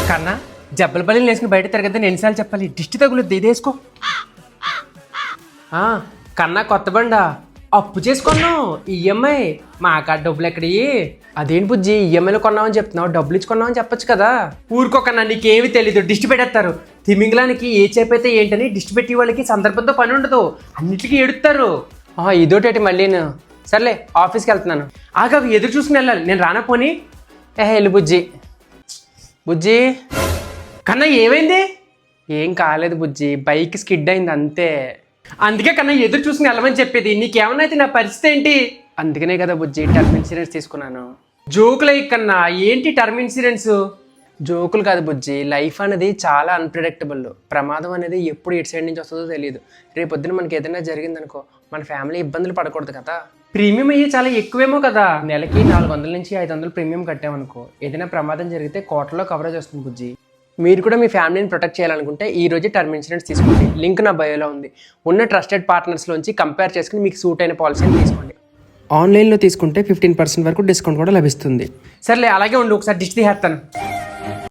కన్నా జబ్బల పల్లిని వేసుకుని బయట తిరగద్దని ఎన్నిసార్లు చెప్పాలి? దిష్టి తగులుద్ది, ఇది వేసుకో. కన్నా కొత్త బండా అప్పు చేసుకున్నావు, ఈఎంఐ. మా కాడ డబ్బులు ఎక్కడి? అదేంటి బుజ్జి, ఈఎంఐలో కొన్నామని చెప్తున్నావు, డబ్బులు ఇచ్చి కొన్నామని చెప్పొచ్చు కదా. ఊరుకోకన్నా, నీకేమి తెలీదు. దిష్టి పెట్టేస్తారు. తిమింగలానికి ఏ చేపైతే ఏంటని దిష్టి పెట్టి వాళ్ళకి సందర్భంతో పని ఉండదు, అన్నిటికీ ఎడుతారు. ఇదోటి మళ్ళీ. సర్లే, ఆఫీస్కి వెళ్తున్నాను. అవి ఎదురు చూసుకుని వెళ్ళాలి, నేను రానా పోనీ? వెళ్ళు బుజ్జి. బుజ్జి కన్నా ఏమైంది? ఏం కాలేదు బుజ్జి, బైక్ స్కిడ్ అయింది అంతే. అందుకే కన్నా ఎదురు చూసుకుని వెళ్ళమని చెప్పేది. నీకేమన్నా అయితే నా పరిస్థితి ఏంటి? అందుకనే కదా బుజ్జి టర్మ్ ఇన్సూరెన్స్ తీసుకున్నాను. జోకులు కన్నా, ఏంటి టర్మ్ ఇన్సూరెన్స్? జోకులు కాదు బుజ్జి, లైఫ్ అనేది చాలా అన్ప్రిడిక్టబుల్. ప్రమాదం అనేది ఎప్పుడు ఎటు సైడ్ నుంచి వస్తుందో తెలియదు. రేపు పొద్దున మనకి ఏదైనా జరిగిందనుకో, మన ఫ్యామిలీ ఇబ్బందులు పడకూడదు కదా. ప్రీమియం అయ్యి చాలా ఎక్కువేమో కదా. నెలకి 400 నుంచి 500 ప్రీమియం కట్టామనుకో, ఏదైనా ప్రమాదం జరిగితే కోట్లలో కవరేజ్ వస్తుంది బుజ్జి. మీరు కూడా మీ ఫ్యామిలీని ప్రొటెక్ట్ చేయాలనుకుంటే ఈ రోజే టర్మ్ ఇన్సూరెన్స్ తీసుకోండి. లింక్ నా బయోలో ఉంది. ఉన్న ట్రస్టెడ్ పార్ట్నర్స్లోంచి కంపేర్ చేసుకుని మీకు సూట్ అయిన పాలసీని తీసుకోండి. ఆన్లైన్లో తీసుకుంటే 15% వరకు డిస్కౌంట్ కూడా లభిస్తుంది. సర్లే, అలాగే ఉండి ఒకసారి దిష్టి తీసేస్తాను.